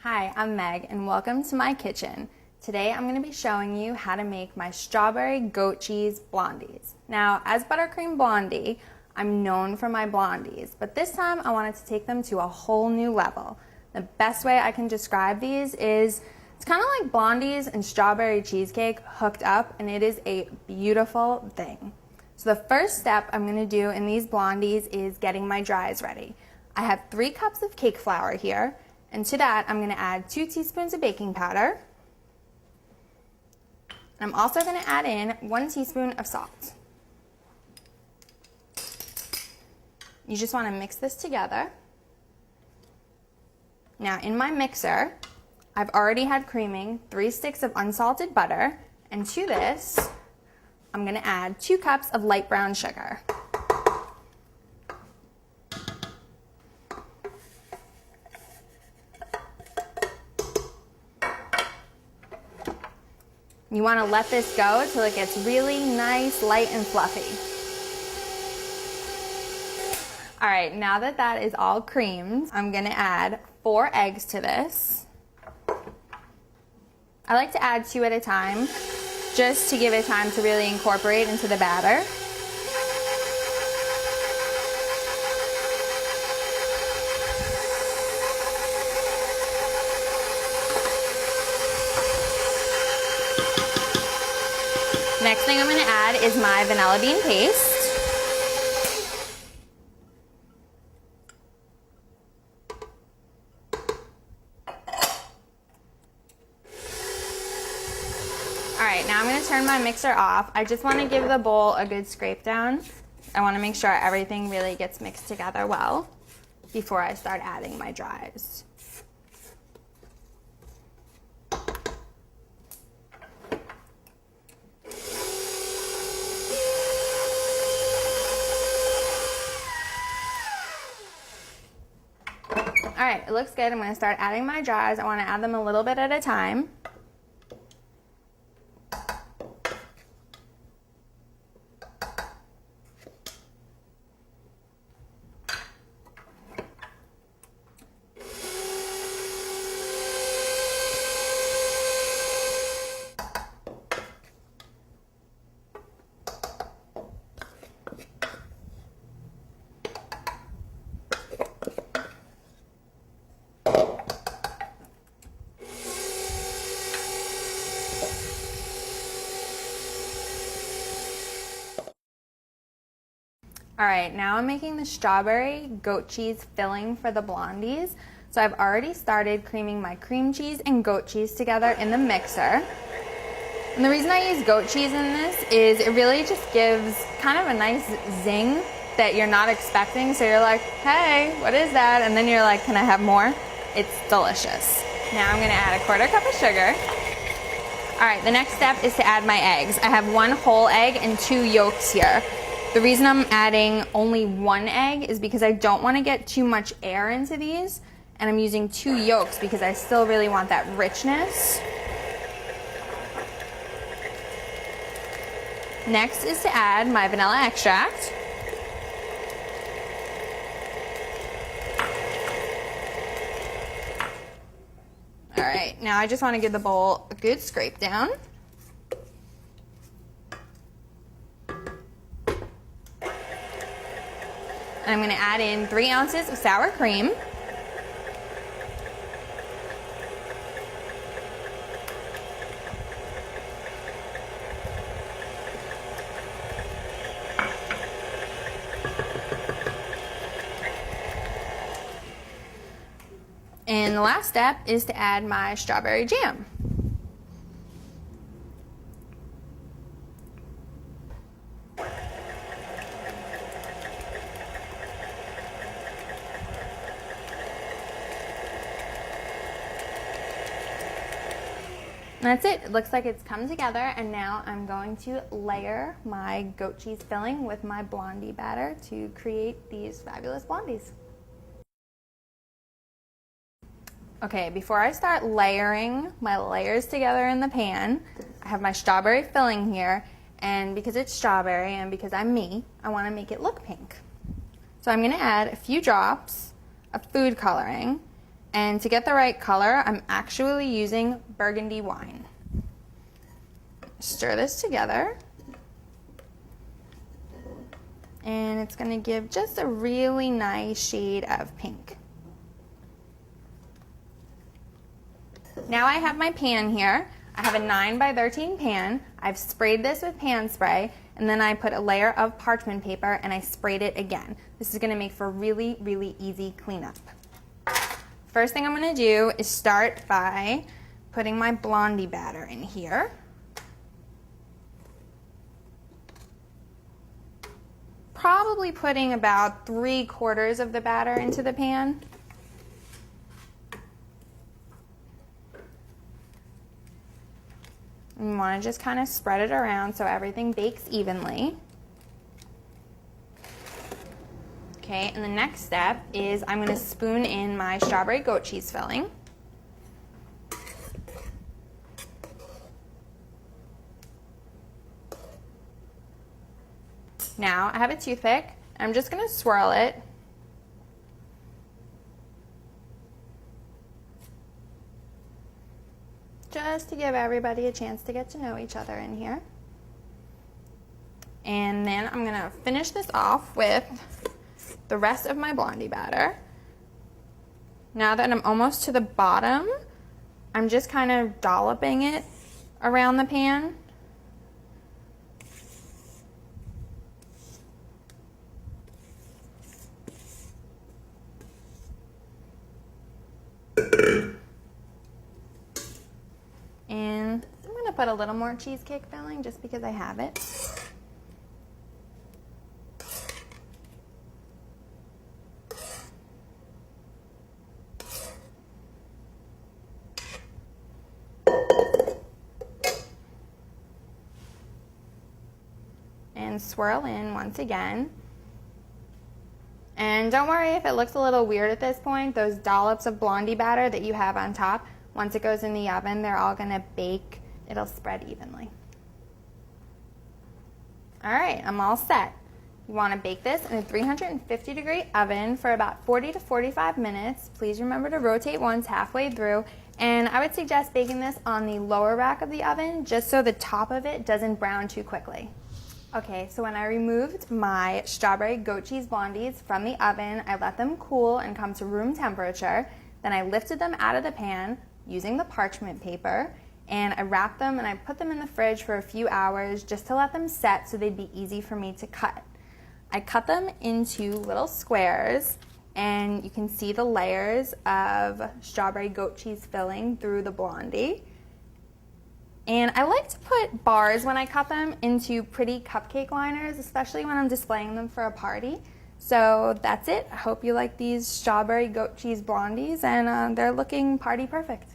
Hi, I'm Meg and welcome to my kitchen. Today I'm going to be showing you how to make my strawberry goat cheese blondies. Now, as Buttercream Blondie, I'm known for my blondies, but this time I wanted to take them to a whole new level. The best way I can describe these is it's kind of like blondies and strawberry cheesecake hooked up, and it is a beautiful thing. So the first step I'm going to do in these blondies is getting my dries ready. I have 3 cups of cake flour here. And to that, I'm going to add 2 teaspoons of baking powder. I'm also going to add in 1 teaspoon of salt. You just want to mix this together. Now in my mixer, I've already had creaming 3 sticks of unsalted butter, and to this, I'm going to add 2 cups of light brown sugar. You want to let this go until it gets really nice, light, and fluffy. All right, now that that is all creamed, I'm going to add 4 eggs to this. I like to add 2 at a time, just to give it time to really incorporate into the batter. Next thing I'm going to add is my vanilla bean paste. Alright, now I'm going to turn my mixer off. I just want to give the bowl a good scrape down. I want to make sure everything really gets mixed together well before I start adding my dries. Alright, it looks good. I'm going to start adding my dries. I want to add them a little bit at a time. All right, now I'm making the strawberry goat cheese filling for the blondies. So I've already started creaming my cream cheese and goat cheese together in the mixer. And the reason I use goat cheese in this is it really just gives kind of a nice zing that you're not expecting. So you're like, hey, what is that? And then you're like, can I have more? It's delicious. Now I'm gonna add a 1/4 cup of sugar. All right, the next step is to add my eggs. I have 1 whole egg and 2 yolks here. The reason I'm adding only 1 egg is because I don't want to get too much air into these, and I'm using 2 yolks because I still really want that richness. Next is to add my vanilla extract. All right, now I just want to give the bowl a good scrape down. I'm going to add in 3 ounces of sour cream. And the last step is to add my strawberry jam. That's it. It looks like it's come together, and now I'm going to layer my goat cheese filling with my blondie batter to create these fabulous blondies. Okay, before I start layering my layers together in the pan, I have my strawberry filling here, and because it's strawberry and because I'm me, I want to make it look pink. So I'm going to add a few drops of food coloring, And to get the right color, I'm actually using burgundy wine. Stir this together. And it's going to give just a really nice shade of pink. Now I have my pan here. I have a 9 by 13 pan. I've sprayed this with pan spray, and then I put a layer of parchment paper and I sprayed it again. This is going to make for really, really easy cleanup. First thing I'm going to do is start by putting my Blondie batter in here. Probably putting about 3/4 of the batter into the pan. And you want to just kind of spread it around so everything bakes evenly. Okay, and the next step is I'm going to spoon in my strawberry goat cheese filling. Now I have a toothpick. I'm just going to swirl it. Just to give everybody a chance to get to know each other in here. And then I'm going to finish this off with the rest of my Blondie batter. Now that I'm almost to the bottom, I'm just kind of dolloping it around the pan. And I'm going to put a little more cheesecake filling just because I have it. And swirl in once again. And don't worry if it looks a little weird at this point. Those dollops of Blondie batter that you have on top, once it goes in the oven, they're all going to bake. It'll spread evenly. All right, I'm all set. You want to bake this in a 350-degree oven for about 40 to 45 minutes. Please remember to rotate once halfway through. And I would suggest baking this on the lower rack of the oven just so the top of it doesn't brown too quickly. Okay, so when I removed my strawberry goat cheese blondies from the oven, I let them cool and come to room temperature. Then I lifted them out of the pan using the parchment paper, and I wrapped them and I put them in the fridge for a few hours just to let them set so they'd be easy for me to cut. I cut them into little squares, and you can see the layers of strawberry goat cheese filling through the Blondie. And I like to put bars when I cut them into pretty cupcake liners, especially when I'm displaying them for a party. So that's it. I hope you like these strawberry goat cheese blondies, and they're looking party perfect.